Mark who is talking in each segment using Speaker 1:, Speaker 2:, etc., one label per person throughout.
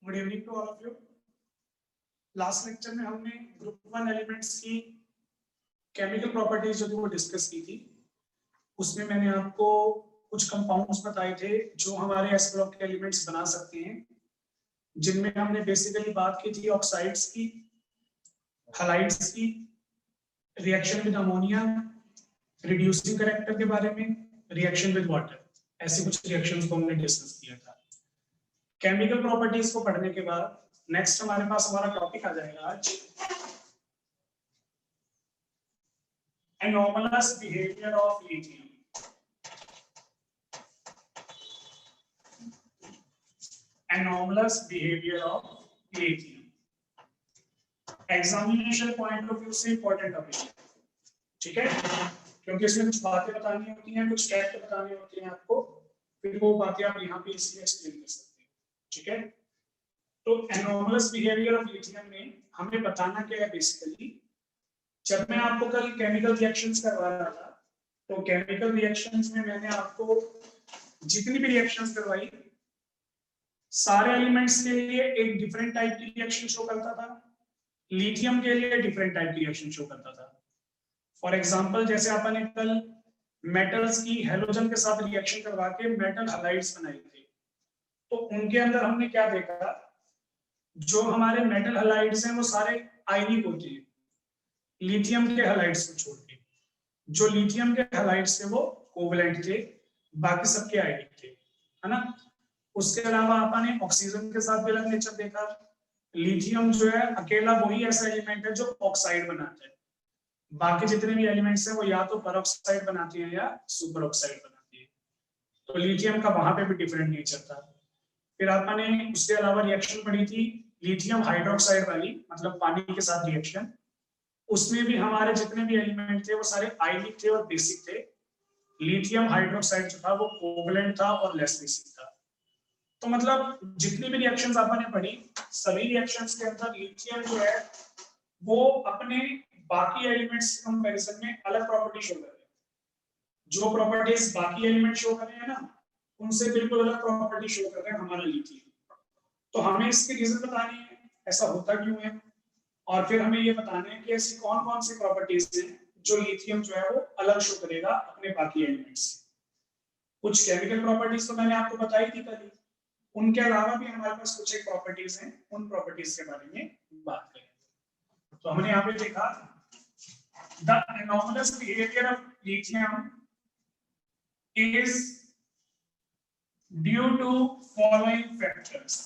Speaker 1: Good evening to all of you. Last lecture में हमने group 1 elements की chemical properties जो थी वो डिस्कस की थी। उसमें मैंने आपको कुछ कंपाउंड्स बताए थे जो हमारे एस ब्लॉक के एलिमेंट्स बना सकते हैं, जिनमें हमने बेसिकली बात की थी ऑक्साइड्स की, हैलाइड्स की, reaction with ammonia, reducing character के बारे में, रिएक्शन विद वाटर, ऐसे कुछ रिएक्शंस को हमने डिस्कस किया था। केमिकल प्रॉपर्टीज को पढ़ने के बाद नेक्स्ट हमारे पास हमारा टॉपिक आ जाएगा आज anomalous behavior of lithium। Anomalous behavior of lithium examination point of view से इंपॉर्टेंट टॉपिक है, ठीक है, क्योंकि इसमें कुछ बातें बतानी होती हैं, कुछ फैक्ट बताने होते हैं आपको, फिर वो बातें आप यहाँ पे इसलिए एक्सप्लेन कर सकते हैं, ठीक है। तो एनोमलस बिहेवियर ऑफ लिथियम में हमें बताना क्या है बेसिकली। जब मैं आपको कल केमिकल रिएक्शंस करवा रहा था, तो केमिकल रिएक्शंस में मैंने आपको जितनी भी रिएक्शंस करवाई, सारे एलिमेंट्स के लिए एक डिफरेंट टाइप की रिएक्शन शो करता था, लिथियम के लिए डिफरेंट टाइप की रिएक्शन शो करता था। फॉर एग्जांपल, जैसे अपन ने कल मेटल्स की हेलोजन के साथ रिएक्शन करवा के मेटल हैलाइड्स बनाए थे, तो उनके अंदर हमने क्या देखा, जो हमारे मेटल हैलाइड्स हैं वो सारे आयनिक होते हैं, लिथियम के हैलाइड्स को छोड़ के। जो लिथियम के हैलाइड्स थे वो कोवलेंट थे, बाकी सबके आयनिक थे, है ना। उसके अलावा आपने ऑक्सीजन के साथ भी अलग नेचर देखा। लिथियम जो है अकेला वही ऐसा एलिमेंट है जो ऑक्साइड बनाता है, बाकी जितने भी एलिमेंट्स हैं वो या तो परऑक्साइड बनाते हैं या सुपर ऑक्साइड बनाते हैं। तो लिथियम का वहां पे भी डिफरेंट नेचर था। फिर आपने उसके अलावा रिएक्शन पढ़ी थी लिथियम हाइड्रोक्साइड वाली, मतलब पानी के साथ रिएक्शन। उसमें भी हमारे जितने भी एलिमेंट थे वो सारे आयनिक थे और बेसिक थे। लिथियम हाइड्रोक्साइड जो था वो कोवलेंट था और लेस बेसिक था। तो मतलब जितनी भी रिएक्शंस आपने पढ़ी, सभी रिएक्शंस के अंदर लिथियम जो है वो अपने बाकी एलिमेंट्स के कंपैरिजन में अलग प्रॉपर्टी शो कर रहे हैं। जो प्रॉपर्टीज बाकी एलिमेंट शो कर रहे हैं ना, उनसे बिल्कुल अलग प्रॉपर्टी शो कर रहे हैं हमारा लिथियम। तो हमें इसकी रीजन बतानी है, ऐसा होता क्यों है, और फिर हमें ये बताना है कि ऐसी कौन कौन सी प्रॉपर्टीज हैं जो लिथियम जो है वो अलग शो करेगा अपने बाकी एलिमेंट्स से। कुछ केमिकल प्रॉपर्टीज तो मैंने आपको बताई थी कल, उनके अलावा भी हमारे पास कुछ एक प्रॉपर्टीज हैं, उन प्रॉपर्टीज के बारे में बात करेंगे। तो हमने यहाँ पे देखा the anomalous behavior of lithium is due to following factors।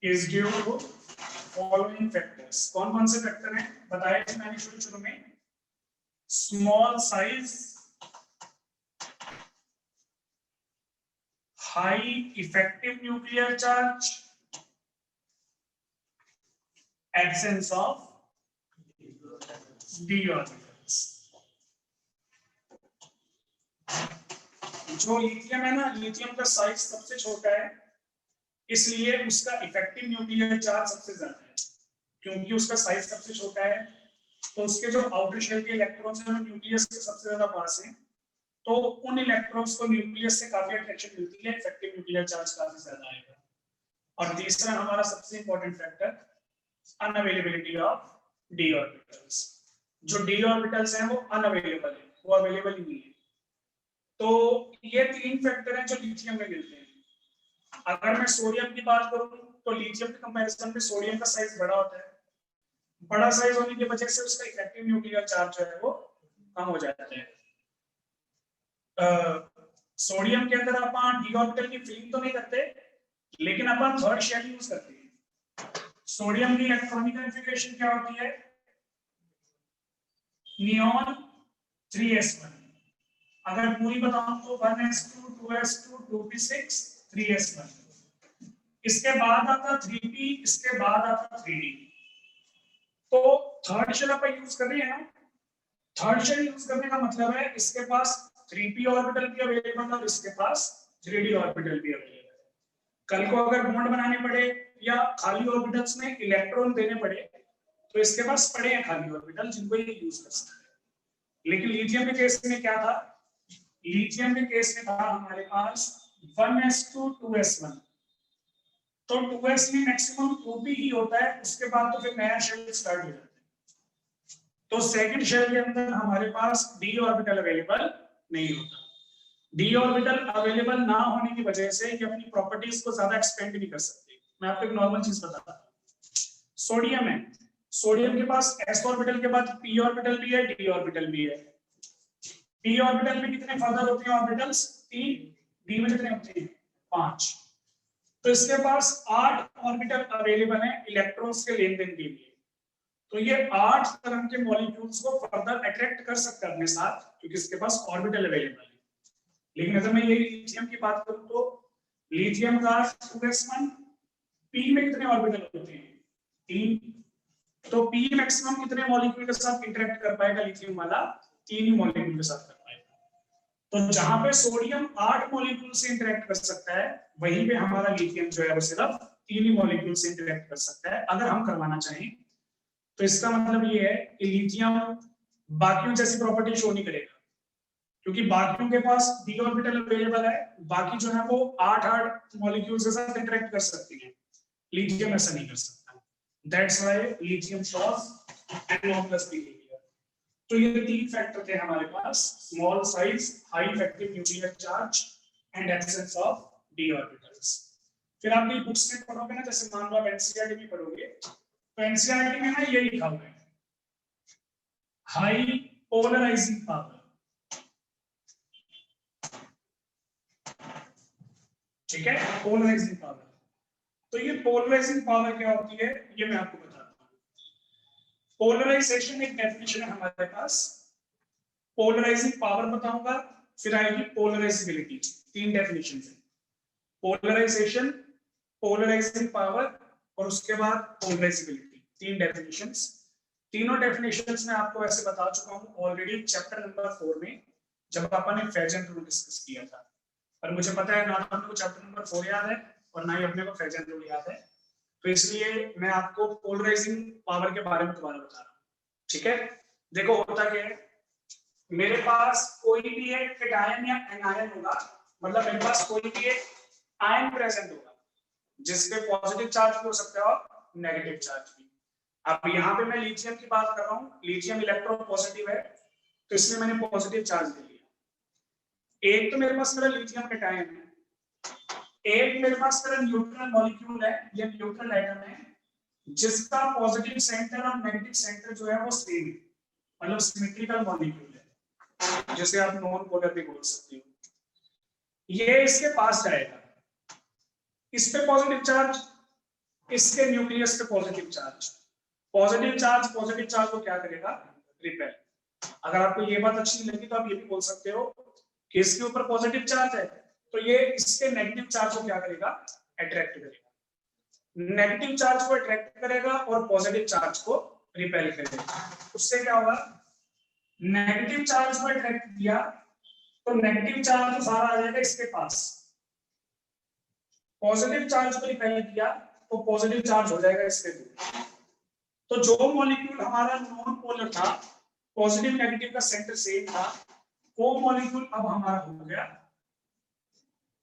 Speaker 1: is due to following factors। कौन कौन से फैक्टर हैं बताए थे मैंने शुरू में। Small size, high effective nuclear charge, absence of d orbitals. जो लिथियम है ना, लिथियम का साइज सबसे छोटा है, इसलिए उसका इफेक्टिव न्यूक्लियर चार्ज सबसे ज्यादा है। क्योंकि उसका साइज सबसे छोटा है, तो उसके जो आउटर शेल के इलेक्ट्रॉन्स हैं वो न्यूक्लियस के सबसे ज्यादा पास हैं, तो उन इलेक्ट्रॉन्स को न्यूक्लियस से काफी अट्रैक्शन मिलती है, इफेक्टिव न्यूक्लियर चार्ज काफी ज्यादा आएगा। और तीसरा हमारा सबसे important factor unavailability of d orbitals. जो d ऑर्बिटल्स हैं वो अनअवेलेबल है, वो अवेलेबल ही नहीं है। तो ये तीन फैक्टर हैं जो लिथियम में मिलते हैं। अगर मैं सोडियम की बात करूं तो लिथियम के कंपैरिजन में सोडियम का साइज बड़ा होता है। बड़ा साइज होने की वजह से उसका इफेक्टिव न्यूक्लियर चार्ज जो है वो कम हो जाता है। सोडियम के अंदर अपन d ऑर्बिटल की फिलिंग तो नहीं करते, लेकिन अपन थर्ड शेल यूज करते हैं। सोडियम की इलेक्ट्रॉनिक कॉन्फ़िगरेशन क्या होती है, नियॉन 3s1। अगर पूरी बताऊं तो 1s2 2s2 2p6 3s1। इसके बाद आता 3p, इसके बाद आता 3d। तो थर्ड शेल अपन यूज कर रहे हैं ना। थर्ड शेल यूज करने का मतलब है इसके पास 3p ऑर्बिटल भी अवेलेबल है और इसके पास 3d ऑर्बिटल भी अवेलेबल है। कल को अगर बॉन्ड बनाने पड़े या खाली ऑर्बिटल्स में इलेक्ट्रॉन देने पड़े, तो इसके पास पड़े हैं खाली ऑर्बिटल जिनको ये यूज कर सकते हैं। लेकिन लिथियम के केस में क्या था, लिथियम के केस में था हमारे पास 1s2 2s1, तो 2s में मैक्सिमम 2p ही होता है, उसके बाद तो फिर नया शेल स्टार्ट हो जाता है। तो सेकंड शेल के अंदर हमारे पास d ऑर्बिटल अवेलेबल नहीं होता। d ऑर्बिटल अवेलेबल ना होने की वजह से ये अपनी प्रॉपर्टीज को ज्यादा एक्सपेंड नहीं कर सकते। मैं आपको एक नॉर्मल चीज बताता हूं, सोडियम है, सोडियम के पास s ऑर्बिटल के बाद p ऑर्बिटल भी है, d ऑर्बिटल भी है। p ऑर्बिटल में कितने फर्दर होते हैं ऑर्बिटल्स? 3, d में कितने होते हैं? 5। तो इसके पास 8 ऑर्बिटल अवेलेबल हैं इलेक्ट्रॉन्स के लेन देन के लिए। तो ये 8 तरह के मॉलिक्यूल्स को फर्दर अट्रैक्ट कर सकता है अपने साथ, क्योंकि इसके पास ऑर्बिटल अवेलेबल है। लेकिन अगर मैं ये लिथियम की बात करूं तो लिथियम का 2s1, p में कितने ऑर्बिटल होते हैं? 3। तो p मैक्सिमम कितने मॉलिक्यूल के साथ इंटरेक्ट कर पाएगा लिथियम वाला? 3 ही मॉलिक्यूल के साथ कर पाएगा। तो जहां पे सोडियम 8 मॉलिक्यूल से इंटरेक्ट कर सकता है, वहीं पे हमारा लिथियम जो है वो सिर्फ 3 ही मॉलिक्यूल से इंटरेक्ट कर सकता है अगर हम करवाना चाहें। तो इसका मतलब ये है कि लिथियम बाकियों जैसी प्रॉपर्टी शो नहीं करेगा, क्योंकि बाकियों के पास d ऑर्बिटल अवेलेबल है, बाकी जो है वो 8 मॉलिक्यूल्स के साथ इंटरेक्ट कर सकती हैं। लिथियम ऐसा नहीं कर सकता। That's why lithium shows NO+ behaviour. तो ये 3 फैक्टर थे हमारे पास, small size, high effective nuclear charge and absence of d orbitals. फिर आप ये बुक्स में पढ़ोगे ना, जैसे मान लो आप एनसीईआरटी में पढ़ोगे, तो एनसीईआरटी में ना ये लिखा हुआ है, हाई पोलराइजिंग पावर। ठीक है, पोलराइजिंग पावर। तो ये पोलराइजिंग पावर क्या होती है, ये मैं आपको बताता हूं। पोलराइजेशन एक डेफिनेशन है हमारे पास, पोलराइजिंग पावर बताऊंगा, फिर आएगी पोलराइजिबिलिटी। 3 डेफिनेशन है, पोलराइजेशन, पोलराइजिंग पावर और उसके बाद पोलराइजिबिलिटी। 3 डेफिनेशंस। तीनों डेफिनेशंस में आपको ऐसे बता चुका हूं ऑलरेडी चैप्टर नंबर 4 में, जब पापा ने फेजन रूल डिस्कस किया था। पर मुझे पता है ना तो अपने को चैप्टर नंबर 4 याद है और ना ही अपने को फेजन रूल याद है, तो इसलिए मैं आपको पोलराइजिंग पावर के बारे में दोबारा बता रहा हूं। ठीक है, देखो होता क्या है, मेरे पास कोई भी एक कैटायन या एनायन होगा, मतलब मेरे पास कोई भी एक आयन प्रेजेंट होगा जिसपे पॉजिटिव चार्ज भी हो सकता है और नेगेटिव चार्ज भी। अब यहाँ पे मैं लिथियम की बात कर रहा हूँ, लिथियम इलेक्ट्रोपॉजिटिव है, तो इसमें मैंने पॉजिटिव चार्ज दे दिया। एक तो मेरे पास मेरा लिथियम कैटायन है, एक मेरे पास मेरा न्यूट्रल मॉलिक्यूल है, ये न्यूट्रल एटम है, जिसका पॉजिटिव सेंटर और नेगेटिव सेंटर जो है वो सेम है, मतलब सिमेट्रिकल मॉलिक्यूल है, जैसे आप नॉन पोलर भी बोल सकते हो। ये इसके पास जाएगा, इस पे पॉजिटिव चार्ज, इसके न्यूक्लियस पे पॉजिटिव चार्ज। पॉजिटिव चार्ज को क्या करेगा? रिपेल। अगर आपको ये बात अच्छी नहीं लगी तो आप ये भी बोल सकते हो कि इसके ऊपर पॉजिटिव चार्ज है, तो ये इसके नेगेटिव चार्ज को क्या करेगा? अट्रैक्ट करेगा। नेगेटिव चार्ज को अट्रैक्ट करेगा और पॉजिटिव चार्ज को रिपेल करेगा। उससे क्या होगा? नेगेटिव चार्ज को अट्रैक्ट किया तो नेगेटिव चार्ज तो सारा आ जाएगा इसके पास, पॉजिटिव चार्ज को रिपेल किया तो पॉजिटिव चार्ज हो जाएगा इसके दूर। तो जो मॉलिक्यूल हमारा नॉन पोलर था, पॉजिटिव नेगेटिव का सेंटर सेम था, वो मॉलिक्यूल अब हमारा हो गया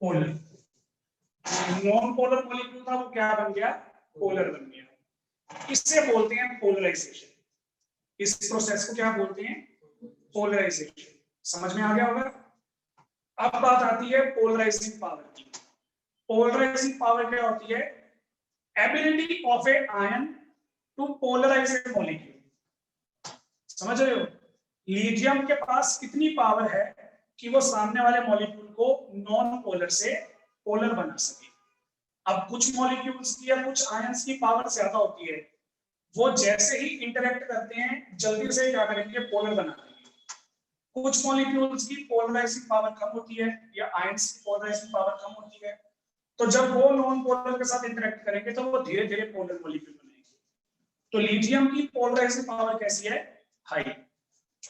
Speaker 1: पोलर। नॉन पोलर मॉलिक्यूल था वो क्या बन गया? पोलर बन गया। इससे बोलते हैं पोलराइजेशन। इस प्रोसेस को क्या बोलते हैं? पोलराइजेशन। समझ में आ गया होगा? अब बात आती है पोलराइजिंग पावर की। पोलराइजिंग पावर क्या होती है? Ability of a ion to polarise a molecule. समझ रहे हो? लिथियम के पास कितनी पावर है कि वो सामने वाले मॉलिक्यूल को नॉन पोलर से पोलर बना सके। अब कुछ मॉलिक्यूल्स की या कुछ आयंस की पावर ज्यादा होती है, वो जैसे ही इंटरेक्ट करते हैं जल्दी से क्या करेंगे? पोलर बना देंगे। कुछ मॉलिक्यूल्स की पोलराइजिंग पावर कम होती है या आयंस की पोलराइजिंग पावर कम होती है, तो जब वो नॉन पोलर के साथ इंटरेक्ट करेंगे तो वो धीरे धीरे पोलर मॉलिक्यूल बनेंगे। तो लिथियम की पोलराइजिंग पावर कैसी है? हाई।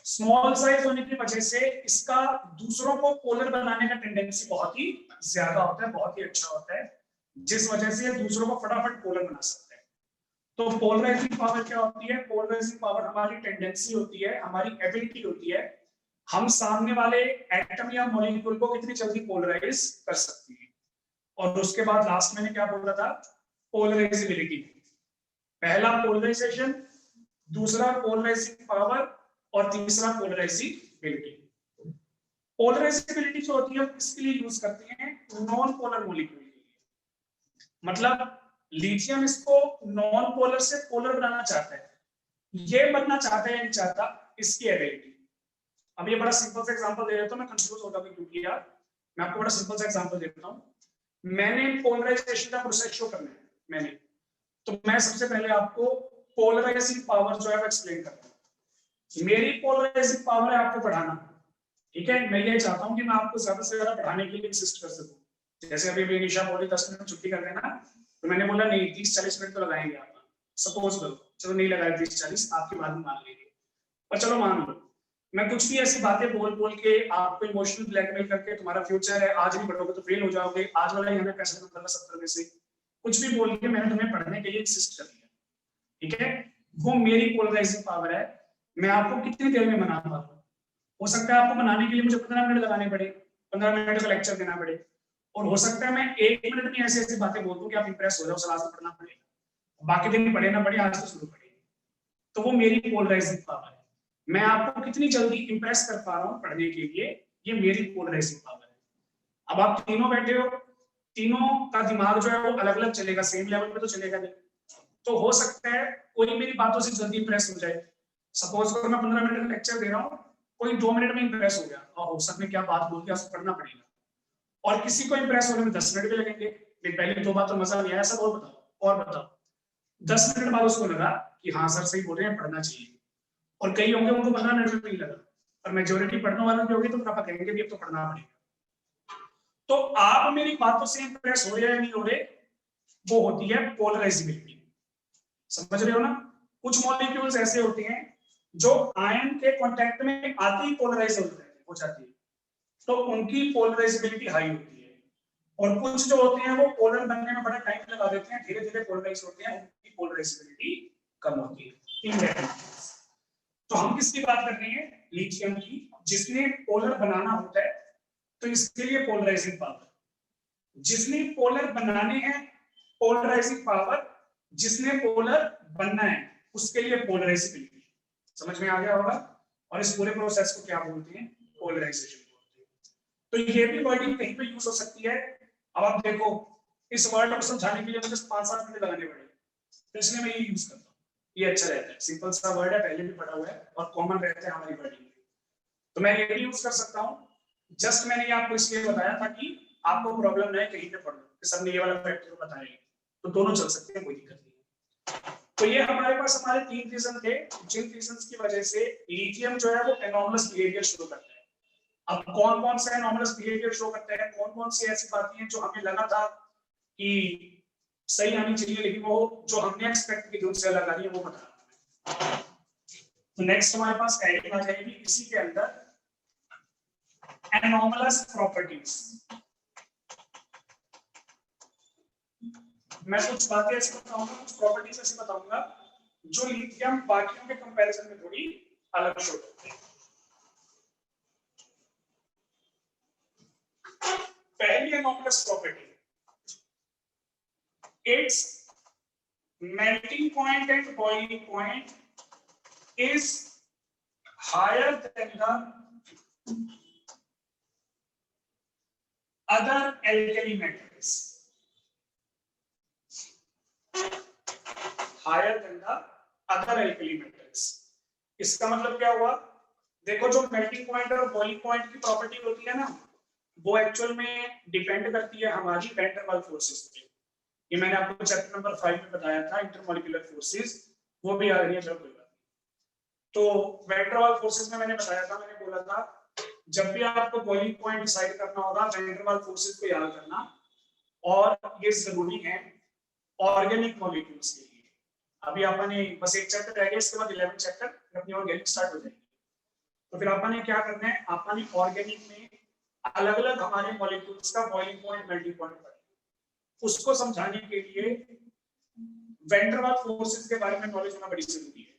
Speaker 1: स्मॉल साइज होने की वजह से इसका दूसरों को पोलर बनाने का टेंडेंसी बहुत ही ज्यादा होता है, बहुत ही अच्छा होता है, जिस वजह से ये दूसरों को फटाफट पोलर बना सकता है। तो पोलराइजिंग पावर क्या होती है? पोलराइजिंग पावर हमारी टेंडेंसी होती है, हमारी एबिलिटी होती है, हम सामने वाले एटम या मॉलिक्यूल को कितनी जल्दी पोलराइज कर सकते हैं। और उसके बाद लास्ट मैंने क्या बोला था, पोलराइजेबिलिटी। पहला पोलराइजेशन, दूसरा पोलराइजिंग पावर और तीसरा पोलराइजेबिलिटी। पोलराइजेबिलिटी जो होती है इसके लिए यूज करते हैं नॉन पोलर मॉलिक्यूल के लिए। मतलब लिथियम इसको नॉन पोलर से पोलर बनाना चाहता है, ये बनना चाहता है या नहीं चाहता, इसकी एबिलिटी। अब ये बड़ा सिंपल सा एग्जांपल दे देता हूं, मैं कंफ्यूज होगा क्योंकि यार मैं आपको बड़ा सिंपल सा एग्जांपल देता हूं। मैंने पोलराइजेशन का प्रोसेस शो करना है, तो मैं सबसे पहले आपको पोलराइजिंग पावर जो है वो एक्सप्लेन करता हूं। मेरी पोलराइजिंग पावर है आपको बढ़ाना, ठीक है। मैं ये चाहता हूं कि मैं आपको ज्यादा से ज्यादा बढ़ाने के लिए इंसिस्ट कर सकूं। जैसे अभी निशा बोली 10 मिनट छुट्टी कर देना, तो मैंने बोला नहीं 30-40 मिनट तो लगाएंगे आप, सपोज करो, चलो नहीं लगाए 30-40, आपकी बात मान लेंगे, पर चलो मान लो मैं कुछ भी ऐसी बातें बोल बोल के आपको इमोशनल ब्लैकमेल करके, तुम्हारा फ्यूचर है, आज नहीं पढ़ोगे तो फेल हो जाओगे, आज वाला ही हमें पैसे तो करना 70 में से, कुछ भी बोल के मैंने तुम्हें पढ़ने के लिए इंसिस्ट कर दिया, ठीक है। वो मेरी पोलराइजिंग पावर है। मैं आपको कितनी देर में मना पा रहा हूं। हो सकता है आपको मनाने के लिए मुझे 15 मिनट लगाने पड़े, 15 मिनट का लेक्चर देना पड़े, और हो सकता है मैं 1 मिनट में ऐसी ऐसी बातें बोल दूं कि आप इंप्रेस हो जाओ, सलाह से पढ़ना पड़ेगा, बाकी दिन पढ़े ना पढ़े, आज तो शुरू पढ़ेगा। तो वो मेरी पोलराइजिंग पावर है। मैं आपको कितनी जल्दी इंप्रेस कर पा रहा हूं पढ़ने के लिए, ये मेरी पोलराइजिंग पावर है। अब आप तीनों बैठे हो, तीनों का दिमाग जो है वो अलग अलग चलेगा, सेम लेवल पे तो चलेगा नहीं। तो हो सकता है कोई मेरी बातों से जल्दी इंप्रेस हो जाए। सपोज करो मैं 15 मिनट का लेक्चर दे रहा हूँ, कोई 2 मिनट में इंप्रेस हो गया, और हो सकता है क्या बात बोल के उसको पढ़ना पड़ेगा। और किसी को इंप्रेस होने में 10 मिनट भी लगेंगे, पहले 2 बात तो मजा नहीं आया, सब और बताओ 10 मिनट बाद उसको लगा कि हाँ सर सही बोल रहे हैं, पढ़ना चाहिए। और कई होंगे उनको 15 मिनट में नहीं लगा, और मेजोरिटी पढ़ने वालों की होगी तो पापा कहेंगे भी अब तो पढ़ना पड़ेगा। तो आप मेरी बातों से इंप्रेस हो रहे हैं या नहीं हो रहे, वो होती है पोलराइजेबिलिटी। समझ रहे हो ना। कुछ मॉलिक्यूल्स ऐसे होते हैं जो आयन के कांटेक्ट में आते ही पोलराइज हो जाती है, तो उनकी पोलराइजेबिलिटी हाई होती है। और कुछ जो होते हैं वो पोलर बनने में बड़ा टाइम लगा देते हैं, धीरे धीरे पोलराइज होते हैं, उनकी पोलराइजेबिलिटी कम होती है। तो हम किसकी बात कर रहे हैं, लिथियम की, जिसने पोलर बनाना होता है तो इसके लिए पोलराइजिंग पावर, जिसने पोलर बनाने हैं पोलराइजिंग पावर, जिसने पोलर बनना है उसके लिए पोलराइजेबिलिटी। समझ में आ गया होगा। और इस पूरे प्रोसेस को क्या बोलते हैं, पोलराइजेशन बोलते हैं। तो ये भी वर्डिंग कहीं पे यूज हो सकती है। अब आप देखो इस वर्ड को समझाने के लिए मुझे 5-7 मिनट लगाने पड़े, तो इसलिए मैं ये यूज करता हूँ, ये अच्छा रहता है, सिंपल सा वर्ड है, पहले भी पढ़ा हुआ है और कॉमन रहता है हमारी वर्डिंग में, तो मैं ये भी यूज कर सकता हूँ। जस्ट मैंने ये आपको इसलिए बताया था कि आपको प्रॉब्लम नहीं कहीं पे पढ़ लो कि सबने ये वाला फैक्टर बताया, तो दोनों चल सकते हैं, कोई दिक्कत नहीं। तो ये हमारे पास हमारे 3 रीजन थे, जिन रीजंस की वजह से लिथियम जो है वो एनॉर्मस बिहेवियर शुरू करता है। अब कौन कौन सा एनॉर्मस बिहेवियर शो करता है, कौन कौन सी ऐसी बातें हैं जो हमें लगा था कि सही आनी चाहिए लेकिन वो जो हमने एक्सपेक्ट की उनसे अलग आ रही है, वो बता रहा हूं। तो नेक्स्ट हमारे पास हेडिंग आ जाएगी इसी के अंदर, एनॉमलस प्रॉपर्टीज। मैं कुछ बातें ऐसी बताऊंगा, कुछ प्रॉपर्टीज ऐसी बताऊंगा जो लिथियम बाकियों के कंपैरिजन में थोड़ी अलग शो करते हैं। पहली anomalous property, its melting point and boiling point is higher than the other alkali metals, higher than the other alkali metals। इसका मतलब क्या हुआ, देखो जो मेल्टिंग पॉइंट और बॉइलिंग पॉइंट की प्रॉपर्टी होती है ना, वो एक्चुअल में डिपेंड करती है हमारी वैन डर वाल्स फोर्सेस पे। ये मैंने आपको चैप्टर नंबर 5 में बताया था, इंटरमॉलिक्यूलर फोर्सेस, वो भी आ रही है, चलो कोई बात नहीं। तो वैन डर वाल्स फोर्सेस में मैंने बताया था, मैंने बोला था जब भी आपको बॉइलिंग पॉइंट डिसाइड करना होगा वैन डर वाल्स फोर्सेस को याद करना, और ये जरूरी है ऑर्गेनिक मॉलिक्यूल्स के लिए। अभी आपने बस एक चैप्टर रह गया, इसके बाद 11 चैप्टर अपनी ऑर्गेनिक स्टार्ट हो जाएगी। तो फिर आपने क्या करना है, आपने ऑर्गेनिक में अलग अलग हमारे मॉलिक्यूल्स का बॉइलिंग पॉइंट मेल्टिंग पॉइंट पढ़ना, उसको समझाने के लिए वैन डर वाल्स फोर्सेस के बारे में नॉलेज होना बड़ी जरूरी है।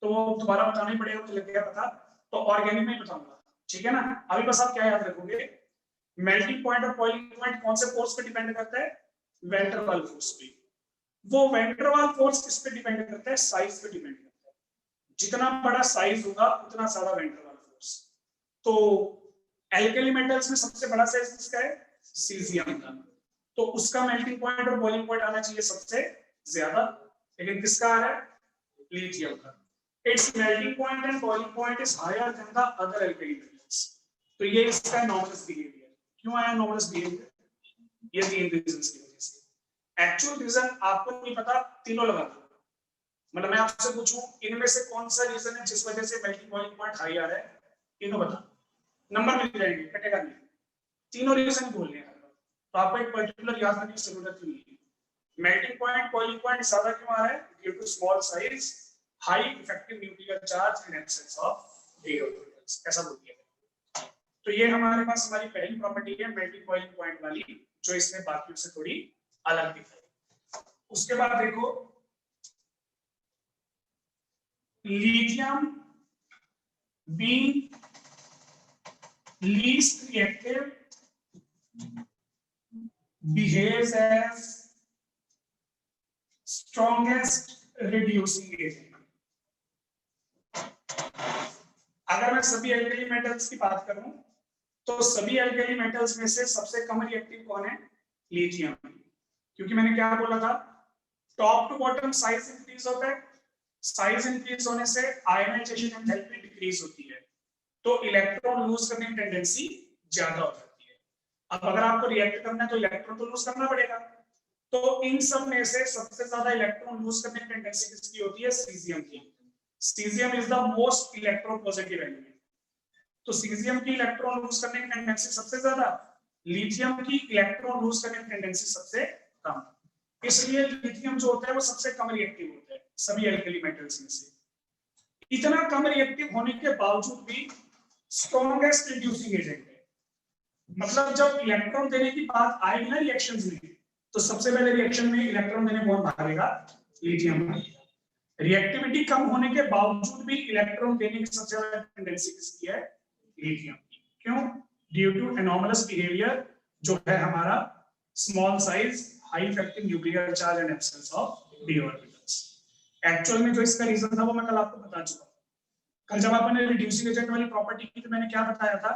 Speaker 1: तो वो दोबारा बताना ही पड़ेगा, मुझे लग गया पता, तो ऑर्गेनिक में बताऊंगा, ठीक है ना। अभी बस आप क्या याद रखोगे, मेल्टिंग पॉइंट और बॉइलिंग पॉइंट कौन से फोर्स पे डिपेंड करता है? वेन डर वाल फोर्स पे। वो वेन डर वाल फोर्स किस पे डिपेंड करता है? साइज पे डिपेंड करता है। जितना बड़ा साइज होगा उतना ज्यादा वेन डर वाल फोर्स। तो एल्कली मेटल्स में सबसे बड़ा साइज किसका है? सीजियम का। तो उसका मेल्टिंग पॉइंट और बॉइलिंग पॉइंट आना चाहिए सबसे ज्यादा, लेकिन किसका आ रहा है? लिथियम का। Its melting point and boiling point is higher than the other alkali metals. तो ये इसका anomalous behavior। क्यों आया anomalous behavior? ये 3 reasons की वजह से। Actual reason आपको नहीं पता, तीनों लगा दो। मतलब मैं आपसे पूछूं इनमें से कौन सा रीजन है जिस वजह से मेल्टिंग बॉइलिंग पॉइंट हाई आ रहा है? तीनों बता, नंबर मिल जाएंगे, कटेगा नहीं। तीनों रीजन बोलने हैं तो आपको एक पर्टिकुलर याद रखने की जरूरत नहीं है। मेल्टिंग पॉइंट बॉइलिंग पॉइंट ज्यादा क्यों आ रहा है? Due to small size, high effective nuclear charge and absence of d orbitals, ऐसा बोल दिया। तो ये हमारे पास हमारी पहली प्रॉपर्टी है मेल्टिंग बॉइलिंग पॉइंट वाली, जो इसमें बाकियों से थोड़ी अलग दिख रही है। उसके बाद देखो lithium being least reactive behaves as strongest reducing agent। अगर मैं सभी एल्कली मेटल्स की बात करूं तो सभी एल्कली मेटल्स में से सबसे कम रिएक्टिव कौन है? लिथियम। क्योंकि मैंने क्या बोला था, top to bottom size increase होता है, साइज इंक्रीज होने से आयनाइजेशन एंथैल्पी डिक्रीज होती है, तो इलेक्ट्रॉन लूज करने की टेंडेंसी ज्यादा हो जाती है। अब अगर आपको रिएक्ट करना है तो इलेक्ट्रॉन तो लूज करना पड़ेगा। तो इन सब में से सबसे ज्यादा इलेक्ट्रॉन लूज करने की टेंडेंसी किसकी होती है? सीजियम की। Caesium is the most electropositive element. तो सीजियम की इलेक्ट्रॉन लूज करने की टेंडेंसी सबसे ज्यादा, लिथियम की इलेक्ट्रॉन लूज करने की टेंडेंसी सबसे कम। इसलिए लिथियम जो होता है वो सबसे कम रिएक्टिव होता है सभी एल्कली मेटल्स में से। इतना कम रिएक्टिव होने के बावजूद भी स्ट्रॉन्गेस्ट रिड्यूसिंग एजेंट है। मतलब जब इलेक्ट्रॉन देने की बात आएगी ना रिएक्शंस में, तो सबसे पहले रिएक्शन में इलेक्ट्रॉन देने कौन भागेगा? लिथियम भागेगा। रिएक्टिविटी कम होने के बावजूद भी इलेक्ट्रॉन देने की सबसे ज्यादा टेंडेंसी किसकी है? लिथियम की। क्यों? ड्यू टू एनॉमलस बिहेवियर जो है हमारा small size, high effective nuclear charge and absence of d orbitals. Actual में जो इसका रीजन था वो मैं कल आपको बता चुका हूं। कल जब आपने रिड्यूसिंग एजेंट वाली प्रॉपर्टी की तो मैंने क्या बताया था?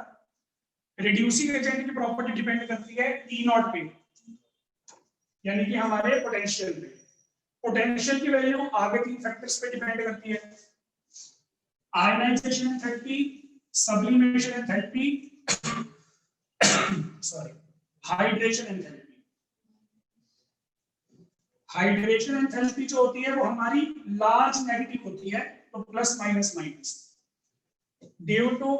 Speaker 1: रिड्यूसिंग एजेंट की प्रॉपर्टी डिपेंड करती है E नॉट पे, यानी कि हमारे पोटेंशियल पे। पोटेंशियल की वैल्यू आगे 3 फैक्टर्स पे डिपेंड करती है, ionisation enthalpy, sublimation enthalpy, sorry, hydration enthalpy. Hydration enthalpy जो होती है वो हमारी लार्ज नेगेटिव होती है, तो plus minus minus. Due to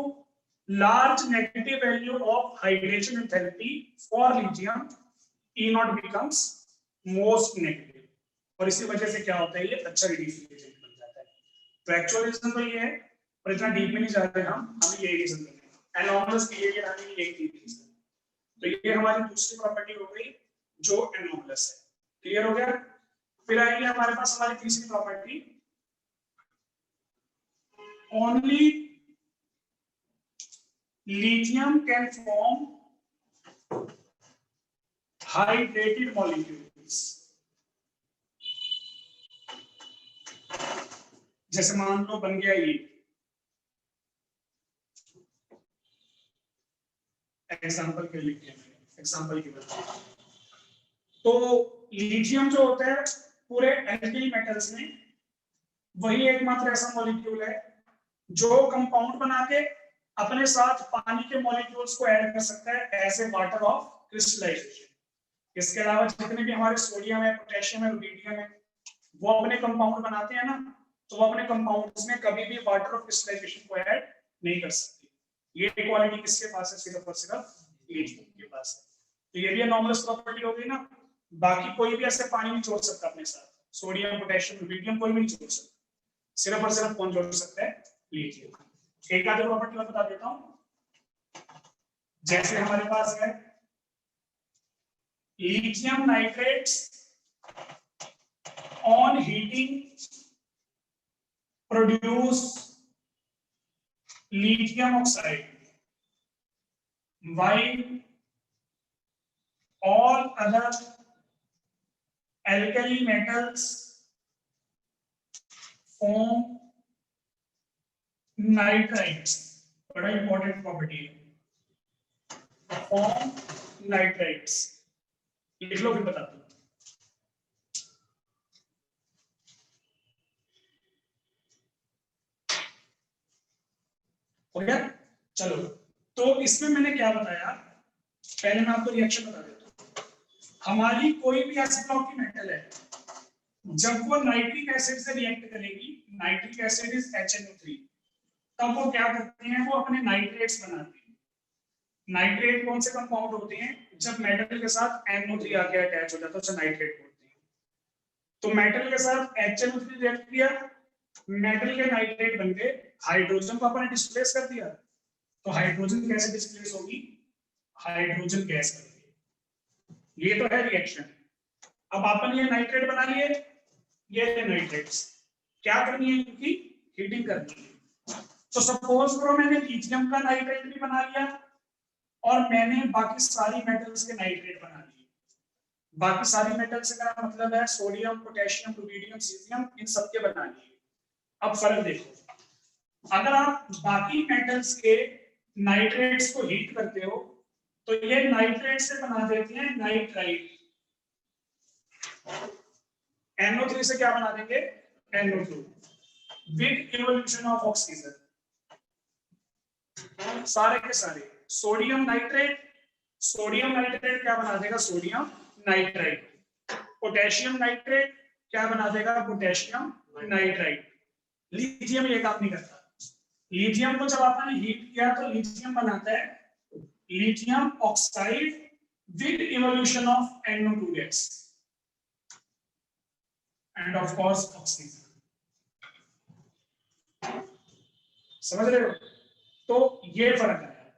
Speaker 1: large negative value of hydration enthalpy for lithium, E naught becomes most negative, और इसी वजह से क्या होता है? ये अच्छा रिड्यूसिंग एजेंट बन जाता है। तो एक्चुअल रीजन तो ये है, पर इतना डीप में नहीं जा रहे हमें यही रीजन है। एनॉमलस बिहेवियर आने की यही रीजन। तो ये हमारी दूसरी प्रॉपर्टी हो गई जो एनॉमलस है। क्लियर हो गया? फिर आएगी हमारे पास हमारी तीसरी property, only lithium can form hydrated molecules। जैसे मान लो बन गया ये एग्जांपल के लिए, एग्जांपल की बात। तो लिथियम जो होता है पूरे एल्कली मेटल्स में वही एकमात्र ऐसा मॉलिक्यूल है जो कंपाउंड बना के अपने साथ पानी के मॉलिक्यूल्स को ऐड कर सकता है as a water of crystallisation. इसके अलावा जितने भी हमारे सोडियम है, पोटेशियम है, रुबिडियम है, वो अपने कंपाउंड बनाते हैं ना, तो वो अपने कंपाउंड्स में कभी भी वाटर ऑफ क्रिस्टलाइजेशन को ऐड नहीं कर सकते। ये क्वालिटी किसके पास है? सिर्फ और सिर्फ लिथियम के पास है। तो ये भी एनॉमलस प्रॉपर्टी हो गई ना। बाकी कोई भी ऐसे पानी नहीं छोड़ सकता अपने साथ, सोडियम, पोटेशियम, रुबिडियम कोई भी नहीं छोड़ सकता। सिर्फ और सिर्फ कौन जोड़ सकता है? लिथियम। एक आधी प्रॉपर्टी मैं बता देता हूं। जैसे हमारे पास है lithium nitrate on heating produce lithium oxide, while all other alkali metals form nitrites. बड़ा इंपॉर्टेंट प्रॉपर्टी है, फॉर्म नाइट्राइट्स। लिख लो फिर बताता हूं। हो गया? चलो, तो इसमें मैंने क्या बताया, पहले मैं आपको रिएक्शन बता देता हूं। हमारी कोई भी एसिड ब्लॉक की मेटल है, जब वो नाइट्रिक एसिड से रिएक्ट करेगी, नाइट्रिक एसिड इज HNO3, तब वो क्या करते हैं, वो अपने नाइट्रेट्स बनाते हैं। नाइट्रेट कौन से कंपाउंड होते हैं, जब मेटल के साथ NO3 आके अटैच हो जाता है, उसे नाइट्रेट बोलते हैं। तो मेटल के साथ HNO3 रिएक्ट किया, मेटल के नाइट्रेट बन गए, हाइड्रोजन को अपन डिस्प्लेस कर दिया, तो हाइड्रोजन कैसे डिस्प्लेस होगी, हाइड्रोजन गैस करके। ये तो है रिएक्शन। अब अपन ये नाइट्रेट बना लिए, ये नाइट्रेट्स क्या करनी है, इनकी हीटिंग करनी है। तो सपोज करो मैंने लिथियम का नाइट्रेट भी बना लिया और मैंने बाकी सारी मेटल्स के नाइट्रेट बना लिए। बाकी सारी मेटल्स का मतलब है सोडियम, पोटेशियम, रुबिडियम, सीजियम, इन सब के बना लिए। अब फर्क देखो, अगर आप बाकी मेटल्स के नाइट्रेट्स को हीट करते हो तो ये नाइट्रेट से बना देते हैं नाइट्राइट। NO3 से क्या बना देंगे, NO2 with evolution of oxygen. सारे के सारे सोडियम नाइट्रेट क्या बना देगा, सोडियम नाइट्राइट। पोटेशियम नाइट्रेट क्या बना देगा, पोटेशियम नाइट्राइट। लिथियम ये काम नहीं करता। लिथियम को जब आपने हीट किया तो लिथियम बनाता है lithium oxide with evolution of NO2 gas end of course oxygen. समझ रहे हो? तो ये फर्क है।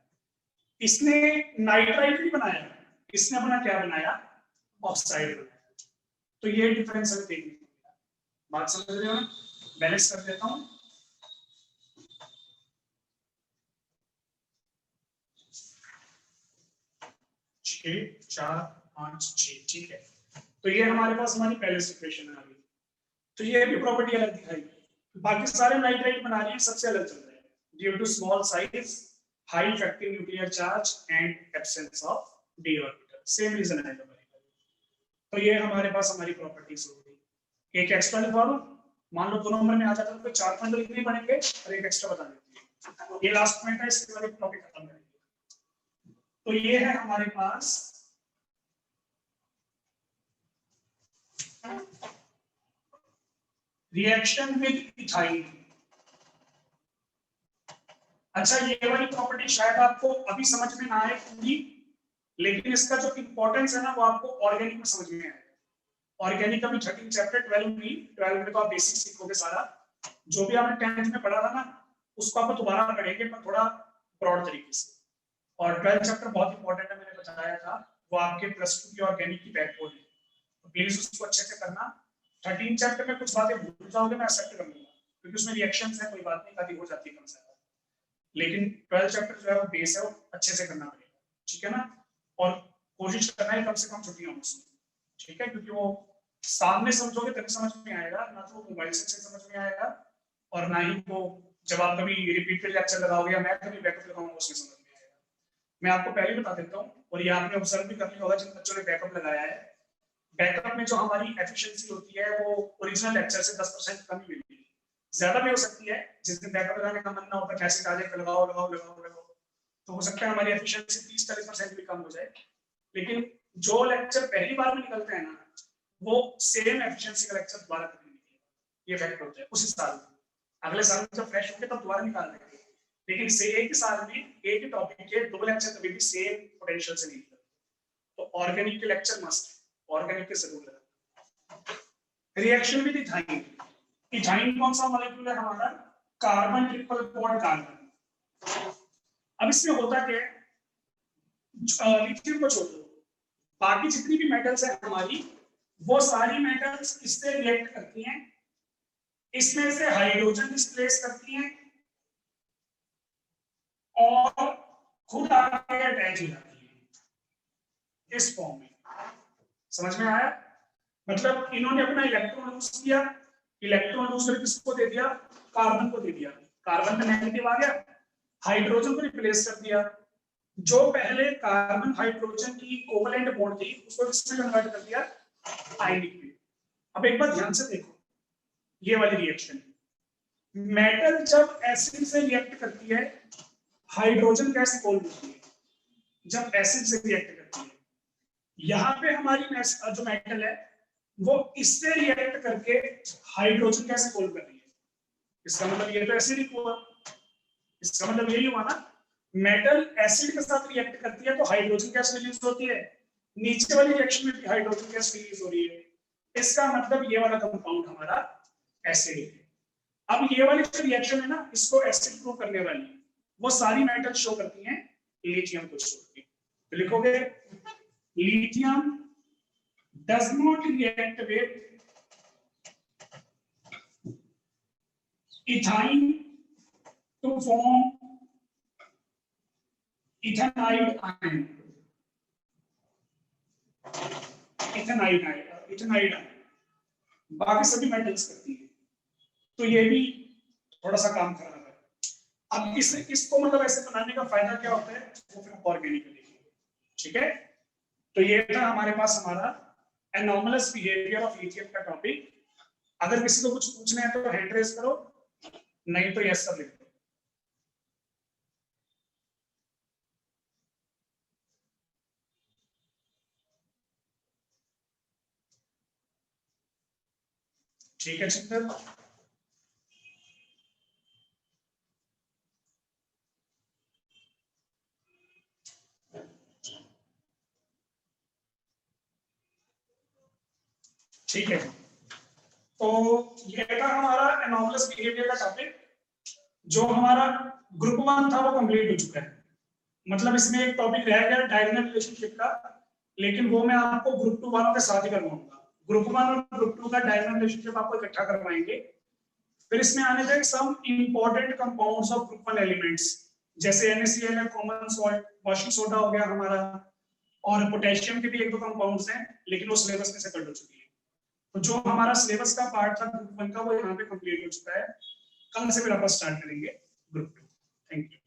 Speaker 1: इसने नाइट्राइट भी बनाया, इसने अपना क्या बनाया, ऑक्साइड बनाया। तो ये डिफरेंस हमें देखने को मिला। बात समझ रहे हो? बैलेंस कर देता हूं। छह, चार, पांच, छह, ठीक है। तो ये हमारे पास हमारी बैलेंस इक्वेशन आ गई। तो ये भी प्रॉपर्टी अलग दिखाई। बाकी सारे नाइट्राइट बना रही है, सबसे अलग चल रहा है due to small size, high effective nuclear charge and absence of d orbital. Same reason है। तो ये हमारे पास हमारी प्रॉपर्टीज हो गई। एक एक्स्ट्रा लिखवा दो, मान लो 2 नंबर में आ जाता है तो 4 पॉइंट लिखने पड़ेंगे और एक एक्स्ट्रा बता देती है। ये लास्ट पॉइंट है, इसके बाद टॉपिक खत्म करेंगे। तो ये है हमारे पास रिएक्शन विद इथाइल। अच्छा, ये वाली प्रॉपर्टी शायद आपको अभी समझ में ना आए पूरी, लेकिन इसका जो इंपॉर्टेंस है ना वो आपको ऑर्गेनिक में समझ में आएगा। ऑर्गेनिक का भी 13 चैप्टर, 12 नहीं, 12 में तो आप बेसिक सीखोगे सारा। जो भी आपने 10th में पढ़ा था ना उसको आप दोबारा पढ़ेंगे पर थोड़ा ब्रॉड तरीके से। और 12 चैप्टर बहुत इंपॉर्टेंट है, मैंने बताया था, वो आपके +2 की ऑर्गेनिक की बैकबोन है, तो प्लीज उसको अच्छे से करना। 13 चैप्टर में कुछ बातें भूल जाओगे, मैं एक्सेप्ट कर लूंगा क्योंकि उसमें रिएक्शंस है, कोई बात नहीं, कभी हो जाती है कम से कम। लेकिन 12 चैप्टर जो है वो बेस है, वो अच्छे से करना पड़ेगा, ठीक है ना। और कोशिश करना है कम से कम छुट्टियों में, ठीक है, क्योंकि वो सामने समझोगे तभी समझ में आएगा, ना तो मोबाइल से समझ में आएगा और ना ही वो जब आप कभी रिपीटेड लेक्चर लगाओगे या मैं कभी बैकअप लगाऊंगा उसमें समझ में आएगा। मैं आपको पहले बता देता हूँ, और ये आपने ऑब्जर्व भी कर लिया होगा जिन बच्चों ने बैकअप लगाया है, बैकअप में जो हमारी एफिशिएंसी होती है वो ओरिजिनल लेक्चर से 10% कम ही मिलती है। ज्यादा भी हो सकती है, जिस दिन बैकअप लगाने का मन ना होता कैसे आ जाए लगाओ लगाओ लगाओ लगाओ, तो हो सकता है हमारी एफिशिएंसी 30-40% भी कम हो जाए। लेकिन जो लेक्चर पहली बार में निकलते हैं ना वो सेम एफिशिएंसी का लेक्चर दोबारा करने के ये फैक्ट होता है। उसी साल में अगले साल जब फ्रेश होंगे तब दोबारा निकाल देंगे, लेकिन से एक ही साल में एक ही टॉपिक के 2 लेक्चर कभी भी सेम पोटेंशियल से नहीं निकलते। तो ऑर्गेनिक के लेक्चर मस्ट, ऑर्गेनिक के जरूर है। Reaction with ethyne. इथाइन कौन सा मॉलिक्यूल है हमारा, कार्बन ट्रिपल बॉन्ड कार्बन। अब इसमें होता क्या है, लिथियम को छोड़ दो, बाकी जितनी भी मेटल्स है हमारी वो सारी मेटल्स इससे रिएक्ट करती हैं, इसमें से हाइड्रोजन डिस्प्लेस करती हैं और खुद आके अटैच हो जाती है। इस फॉर्म में। समझ में आया? मतलब इन्होंने अपना इलेक्ट्रॉन लूज किया, इलेक्ट्रॉन लूज करके किसको दे दिया? कार्बन को दे दिया। कार्बन का नेगेटिव आ गया, हाइड्रोजन को रिप्लेस कर दिया। जो पहले कार्बन हाइड्रोजन की कोवलेंट बॉन्ड थी उसको किसमें कन्वर्ट कर दिया? आयनिक में। अब एक बार ध्यान से देखो ये वाली रिएक्शन, मेटल जब एसिड से रिएक्ट करती है हाइड्रोजन गैस कोल्ड होती है, जब एसिड से रिएक्ट करती है। यहाँ पे हमारी जो मेटल है वो इससे रिएक्ट करके हाइड्रोजन गैस कोल्ड कर रही है। इसका मतलब ये तो एसिडिक हुआ, इसका मतलब यही हुआ ना, मेटल एसिड के साथ रिएक्ट करती है तो हाइड्रोजन गैस रिलीज होती है, नीचे वाली रिएक्शन में भी हाइड्रोजन गैस रिलीज हो रही है। इसका मतलब ये वाला कंपाउंड हमारा एसिडिक है। अब ये वाली जो रिएक्शन है ना, इसको एसिड प्रूव करने वाली वो सारी मेटल शो करती हैं लिथियम को शो करती है। तो लिखोगे lithium does not react with ethyne to form ethanide ion. Ethanide ion बाकी सभी मेटल्स करती है, तो ये भी थोड़ा सा काम खराब है। अब इसको मतलब ऐसे बनाने का फायदा क्या होता है वो फिर ऑर्गेनिकली, ठीक है। तो ये था हमारे पास हमारा एनॉमलस बिहेवियर ऑफ लिथियम का टॉपिक। अगर किसी को कुछ पूछना है तो हैंड रेज करो, नहीं तो यस सर लिख दो। ठीक है चिंतन, ठीक है। तो ये था हमारा एनॉमलस बिहेवियर का टॉपिक। जो हमारा ग्रुप 1 था वो कंप्लीट हो चुका है। मतलब इसमें एक टॉपिक रह गया डायगोनल रिलेशनशिप का, लेकिन वो मैं आपको ग्रुप 2 वालों के साथ ही करवाऊंगा। ग्रुप 1 और ग्रुप 2 का डायगोनल रिलेशनशिप आपको इकट्ठा करवाएंगे। फिर इसमें आने थे some important compounds of group 1 elements, जैसे NaCl है, कॉमन सॉल्ट, वाशिंग सोडा हो गया हमारा, और पोटेशियम के भी एक दो कंपाउंड्स हैं, लेकिन वो सिलेबस में से कट हो चुकी है। तो जो हमारा सिलेबस का पार्ट था ग्रुप 1 का वो यहाँ पे कंप्लीट हो चुका है। कल से फिर अपन स्टार्ट करेंगे ग्रुप 2। Thank you.